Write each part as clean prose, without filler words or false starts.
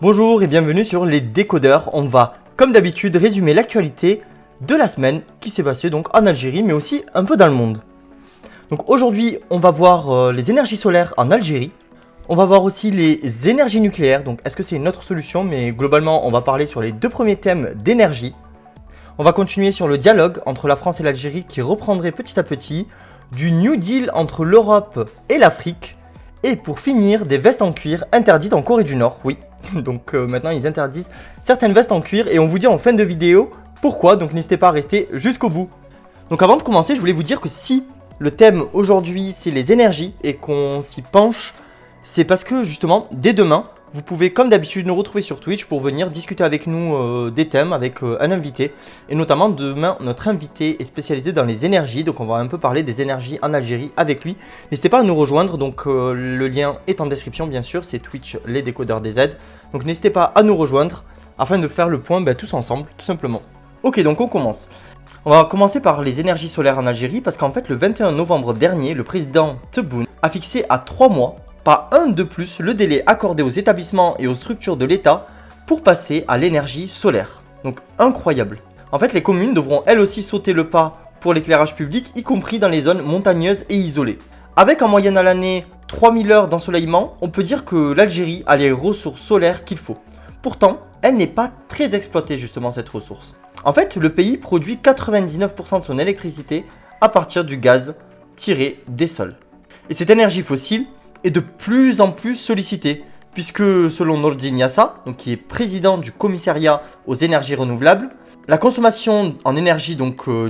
Bonjour et bienvenue sur les décodeurs. On va, comme d'habitude, résumer l'actualité de la semaine qui s'est passée donc en Algérie, mais aussi un peu dans le monde. Donc aujourd'hui, on va voir les énergies solaires en Algérie. On va voir aussi les énergies nucléaires. Donc est-ce que c'est une autre solution? Mais globalement, on va parler sur les deux premiers thèmes d'énergie. On va continuer sur le dialogue entre la France et l'Algérie qui reprendrait petit à petit, du New Deal entre l'Europe et l'Afrique. Et pour finir, des vestes en cuir interdites en Corée du Nord, oui. Donc maintenant ils interdisent certaines vestes en cuir et on vous dit en fin de vidéo pourquoi, donc n'hésitez pas à rester jusqu'au bout. Donc avant de commencer, je voulais vous dire que si le thème aujourd'hui c'est les énergies et qu'on s'y penche, c'est parce que justement dès demain, vous pouvez comme d'habitude nous retrouver sur Twitch pour venir discuter avec nous des thèmes avec un invité. Et notamment demain, notre invité est spécialisé dans les énergies, donc on va un peu parler des énergies en Algérie avec lui. N'hésitez pas à nous rejoindre, donc le lien est en description bien sûr, c'est Twitch les décodeurs DZ. Donc n'hésitez pas à nous rejoindre afin de faire le point tous ensemble, tout simplement. Ok, donc on commence. On va commencer par les énergies solaires en Algérie parce qu'en fait le 21 novembre dernier, le président Tebboune a fixé à 3 mois, pas un de plus, le délai accordé aux établissements et aux structures de l'État pour passer à l'énergie solaire. Donc incroyable. En fait, les communes devront elles aussi sauter le pas pour l'éclairage public, y compris dans les zones montagneuses et isolées. Avec en moyenne à l'année 3000 heures d'ensoleillement, on peut dire que l'Algérie a les ressources solaires qu'il faut. Pourtant, elle n'est pas très exploitée justement cette ressource. En fait, le pays produit 99% de son électricité à partir du gaz tiré des sols. Et cette énergie fossile est de plus en plus sollicité, puisque selon Nordine Yassa, donc qui est président du commissariat aux énergies renouvelables, la consommation en énergie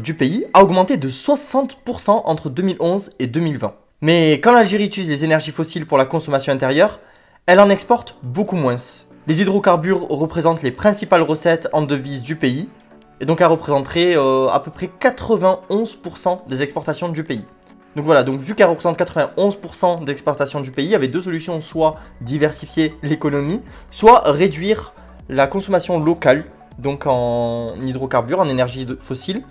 du pays a augmenté de 60% entre 2011 et 2020. Mais quand l'Algérie utilise les énergies fossiles pour la consommation intérieure, elle en exporte beaucoup moins. Les hydrocarbures représentent les principales recettes en devises du pays, et donc elle représenterait à peu près 91% des exportations du pays. Donc voilà, donc vu qu'elle représente 91% d'exportation du pays, il y avait deux solutions, soit diversifier l'économie, soit réduire la consommation locale, donc en hydrocarbures, en énergie fossile.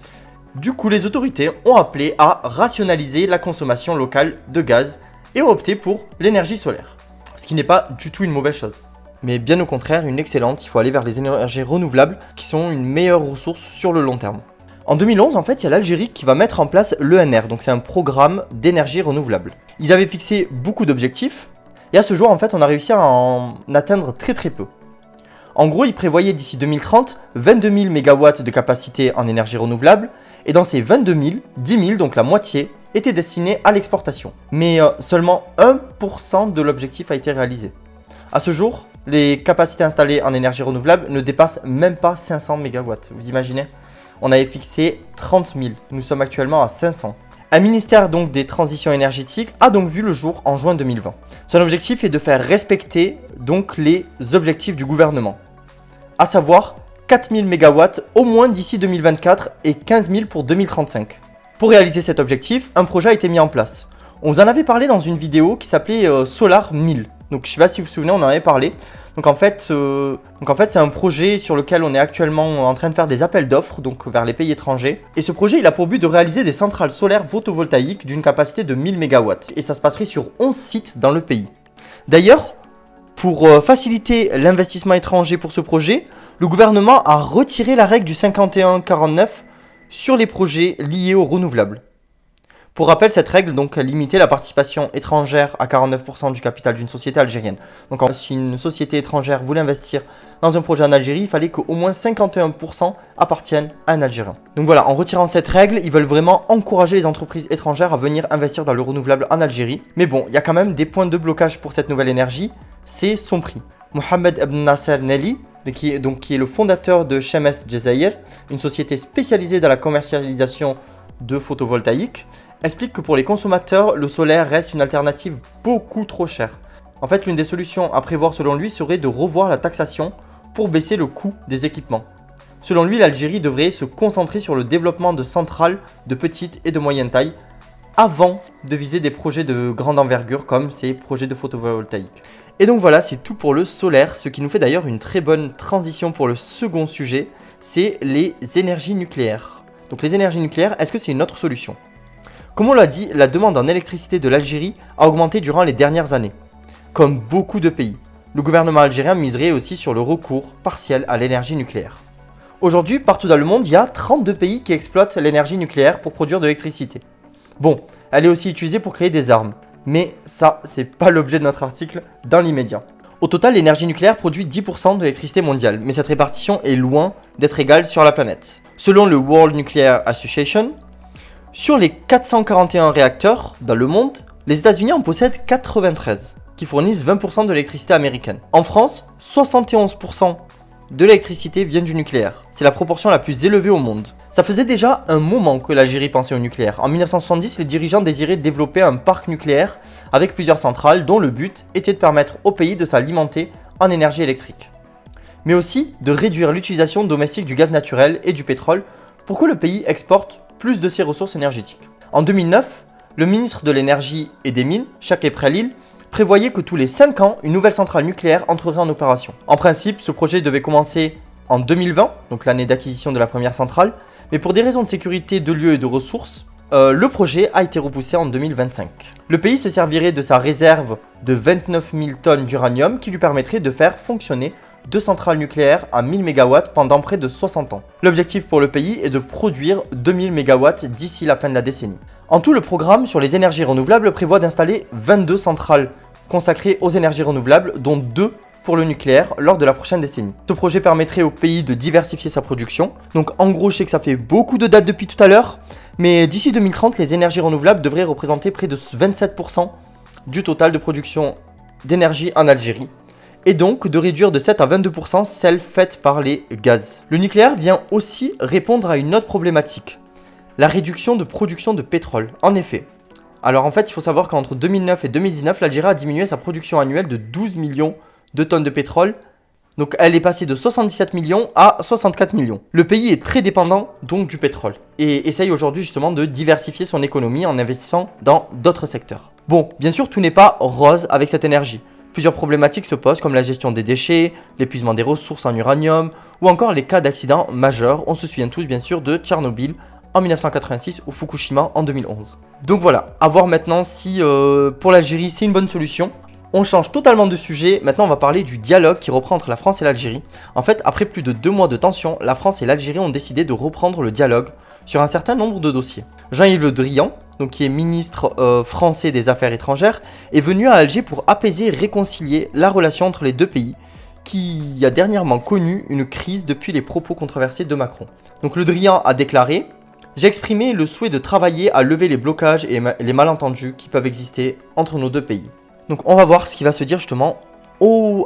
Du coup, les autorités ont appelé à rationaliser la consommation locale de gaz et ont opté pour l'énergie solaire. Ce qui n'est pas du tout une mauvaise chose, mais bien au contraire une excellente. Il faut aller vers les énergies renouvelables qui sont une meilleure ressource sur le long terme. En 2011, en fait, il y a l'Algérie qui va mettre en place l'ENR, donc c'est un programme d'énergie renouvelable. Ils avaient fixé beaucoup d'objectifs, et à ce jour, en fait, on a réussi à en atteindre très peu. En gros, ils prévoyaient d'ici 2030 22 000 MW de capacité en énergie renouvelable, et dans ces 22 000, 10 000, donc la moitié, étaient destinés à l'exportation. Mais seulement 1% de l'objectif a été réalisé. À ce jour, les capacités installées en énergie renouvelable ne dépassent même pas 500 MW, vous imaginez ? On avait fixé 30 000, nous sommes actuellement à 500. Un ministère donc des transitions énergétiques a donc vu le jour en juin 2020. Son objectif est de faire respecter donc les objectifs du gouvernement, à savoir 4 000 MW au moins d'ici 2024 et 15 000 pour 2035. Pour réaliser cet objectif, un projet a été mis en place. On vous en avait parlé dans une vidéo qui s'appelait Solar 1000. Donc je ne sais pas si vous vous souvenez, on en avait parlé. Donc en fait, c'est un projet sur lequel on est actuellement en train de faire des appels d'offres donc vers les pays étrangers. Et ce projet, il a pour but de réaliser des centrales solaires photovoltaïques d'une capacité de 1000 MW. Et ça se passerait sur 11 sites dans le pays. D'ailleurs, pour faciliter l'investissement étranger pour ce projet, le gouvernement a retiré la règle du 51-49 sur les projets liés aux renouvelables. Pour rappel, cette règle donc limitait la participation étrangère à 49% du capital d'une société algérienne. Donc si une société étrangère voulait investir dans un projet en Algérie, il fallait qu'au moins 51% appartiennent à un Algérien. Donc voilà, en retirant cette règle, ils veulent vraiment encourager les entreprises étrangères à venir investir dans le renouvelable en Algérie. Mais bon, il y a quand même des points de blocage pour cette nouvelle énergie, c'est son prix. Mohamed Ibn Nasser Nelly, qui est le fondateur de Shemes Jazair, une société spécialisée dans la commercialisation de photovoltaïque, explique que pour les consommateurs, le solaire reste une alternative beaucoup trop chère. En fait, l'une des solutions à prévoir selon lui serait de revoir la taxation pour baisser le coût des équipements. Selon lui, l'Algérie devrait se concentrer sur le développement de centrales de petite et de moyenne taille avant de viser des projets de grande envergure comme ces projets de photovoltaïque. Et donc voilà, c'est tout pour le solaire, ce qui nous fait d'ailleurs une très bonne transition pour le second sujet, c'est les énergies nucléaires. Donc les énergies nucléaires, est-ce que c'est une autre solution ? Comme on l'a dit, la demande en électricité de l'Algérie a augmenté durant les dernières années. Comme beaucoup de pays, Le gouvernement algérien miserait aussi sur le recours partiel à l'énergie nucléaire. Aujourd'hui, partout dans le monde, il y a 32 pays qui exploitent l'énergie nucléaire pour produire de l'électricité. Bon, elle est aussi utilisée pour créer des armes, mais ça, c'est pas l'objet de notre article dans l'immédiat. Au total, l'énergie nucléaire produit 10% de l'électricité mondiale, mais cette répartition est loin d'être égale sur la planète. Selon le World Nuclear Association, sur les 441 réacteurs dans le monde, les États-Unis en possèdent 93, qui fournissent 20% de l'électricité américaine. En France, 71% de l'électricité vient du nucléaire. C'est la proportion la plus élevée au monde. Ça faisait déjà un moment que l'Algérie pensait au nucléaire. En 1970, les dirigeants désiraient développer un parc nucléaire avec plusieurs centrales dont le but était de permettre au pays de s'alimenter en énergie électrique. Mais aussi de réduire l'utilisation domestique du gaz naturel et du pétrole pour que le pays exporte plus de ses ressources énergétiques. En 2009, le ministre de l'énergie et des mines, Chakep Khalil, prévoyait que tous les 5 ans, une nouvelle centrale nucléaire entrerait en opération. En principe, ce projet devait commencer en 2020, donc l'année d'acquisition de la première centrale, mais pour des raisons de sécurité de lieu et de ressources, le projet a été repoussé en 2025. Le pays se servirait de sa réserve de 29 000 tonnes d'uranium qui lui permettrait de faire fonctionner 2 centrales nucléaires à 1000 MW pendant près de 60 ans. L'objectif pour le pays est de produire 2000 MW d'ici la fin de la décennie. En tout, le programme sur les énergies renouvelables prévoit d'installer 22 centrales consacrées aux énergies renouvelables, dont 2 pour le nucléaire lors de la prochaine décennie. Ce projet permettrait au pays de diversifier sa production. Donc en gros, je sais que ça fait beaucoup de dates depuis tout à l'heure, mais d'ici 2030, les énergies renouvelables devraient représenter près de 27% du total de production d'énergie en Algérie, et donc de réduire de 7 à 22% celles faites par les gaz. Le nucléaire vient aussi répondre à une autre problématique, la réduction de production de pétrole. En effet, alors en fait, il faut savoir qu'entre 2009 et 2019, l'Algérie a diminué sa production annuelle de 12 millions de tonnes de pétrole. Donc elle est passée de 77 millions à 64 millions. Le pays est très dépendant donc du pétrole et essaye aujourd'hui justement de diversifier son économie en investissant dans d'autres secteurs. Bon, bien sûr, tout n'est pas rose avec cette énergie. Plusieurs problématiques se posent comme la gestion des déchets, l'épuisement des ressources en uranium ou encore les cas d'accidents majeurs. On se souvient tous bien sûr de Tchernobyl en 1986 ou Fukushima en 2011. Donc voilà, à voir maintenant si pour l'Algérie c'est une bonne solution. On change totalement de sujet, maintenant on va parler du dialogue qui reprend entre la France et l'Algérie. En fait, après plus de 2 mois de tension, la France et l'Algérie ont décidé de reprendre le dialogue sur un certain nombre de dossiers. Jean-Yves Le Drian, donc qui est ministre français des Affaires étrangères, est venu à Alger pour apaiser et réconcilier la relation entre les deux pays, qui a dernièrement connu une crise depuis les propos controversés de Macron. Donc Le Drian a déclaré « J'ai exprimé le souhait de travailler à lever les blocages et les malentendus qui peuvent exister entre nos deux pays. » Donc on va voir ce qui va se dire justement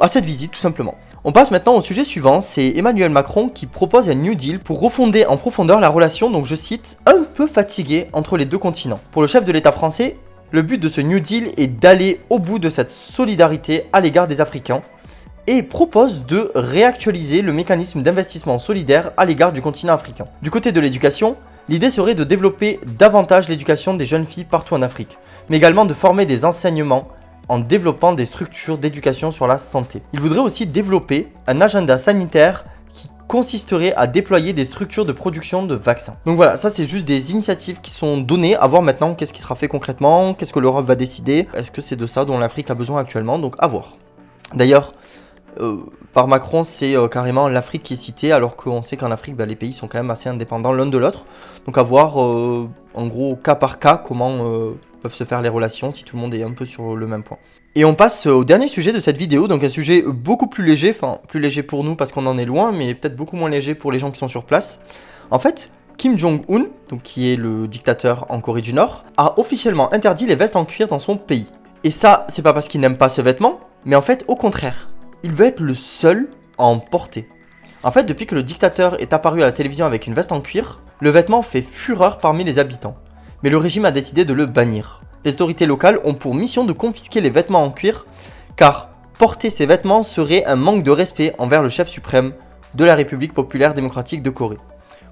à cette visite tout simplement. On passe maintenant au sujet suivant, c'est Emmanuel Macron qui propose un New Deal pour refonder en profondeur la relation, donc je cite, un peu fatiguée entre les deux continents. Pour le chef de l'État français, le but de ce New Deal est d'aller au bout de cette solidarité à l'égard des Africains et propose de réactualiser le mécanisme d'investissement solidaire à l'égard du continent africain. Du côté de l'éducation, l'idée serait de développer davantage l'éducation des jeunes filles partout en Afrique, mais également de former des enseignements en développant des structures d'éducation sur la santé. Il voudrait aussi développer un agenda sanitaire qui consisterait à déployer des structures de production de vaccins. Donc voilà, ça c'est juste des initiatives qui sont données, à voir maintenant qu'est-ce qui sera fait concrètement, qu'est-ce que l'Europe va décider, est-ce que c'est de ça dont l'Afrique a besoin actuellement, donc à voir. D'ailleurs, par Macron, c'est carrément l'Afrique qui est citée, alors qu'on sait qu'en Afrique, les pays sont quand même assez indépendants l'un de l'autre. Donc à voir, en gros, cas par cas, comment peuvent se faire les relations, si tout le monde est un peu sur le même point. Et on passe au dernier sujet de cette vidéo, donc un sujet beaucoup plus léger, enfin plus léger pour nous parce qu'on en est loin, mais peut-être beaucoup moins léger pour les gens qui sont sur place. En fait, Kim Jong-un, donc qui est le dictateur en Corée du Nord, a officiellement interdit les vestes en cuir dans son pays. Et ça, c'est pas parce qu'il n'aime pas ce vêtement, mais en fait, au contraire. Il veut être le seul à en porter. En fait, depuis que le dictateur est apparu à la télévision avec une veste en cuir, le vêtement fait fureur parmi les habitants. Mais le régime a décidé de le bannir. Les autorités locales ont pour mission de confisquer les vêtements en cuir, car porter ces vêtements serait un manque de respect envers le chef suprême de la République populaire démocratique de Corée.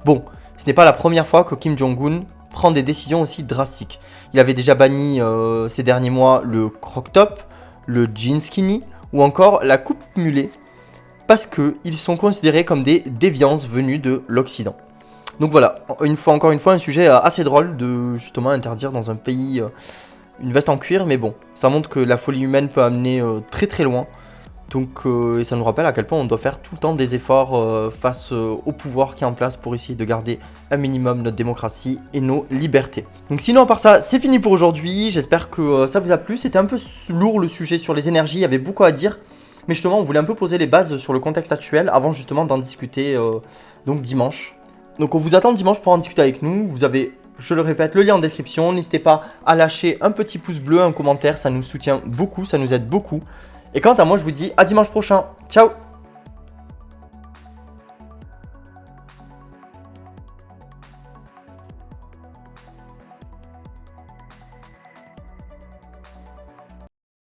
Bon, ce n'est pas la première fois que Kim Jong-un prend des décisions aussi drastiques. Il avait déjà banni ces derniers mois le crop-top, le jean skinny, ou encore la coupe mulet, parce qu'ils sont considérés comme des déviances venues de l'Occident. Donc voilà, encore une fois, un sujet assez drôle de justement interdire dans un pays une veste en cuir, mais bon, ça montre que la folie humaine peut amener très très loin. Donc et ça nous rappelle à quel point on doit faire tout le temps des efforts face au pouvoir qui est en place pour essayer de garder un minimum notre démocratie et nos libertés. Donc sinon à part ça, c'est fini pour aujourd'hui. J'espère que ça vous a plu. C'était un peu lourd le sujet sur les énergies, il y avait beaucoup à dire. Mais justement on voulait un peu poser les bases sur le contexte actuel avant justement d'en discuter donc dimanche. Donc on vous attend dimanche pour en discuter avec nous. Vous avez, je le répète, le lien en description. N'hésitez pas à lâcher un petit pouce bleu, un commentaire, ça nous soutient beaucoup, ça nous aide beaucoup. Et quant à moi, je vous dis à dimanche prochain. Ciao!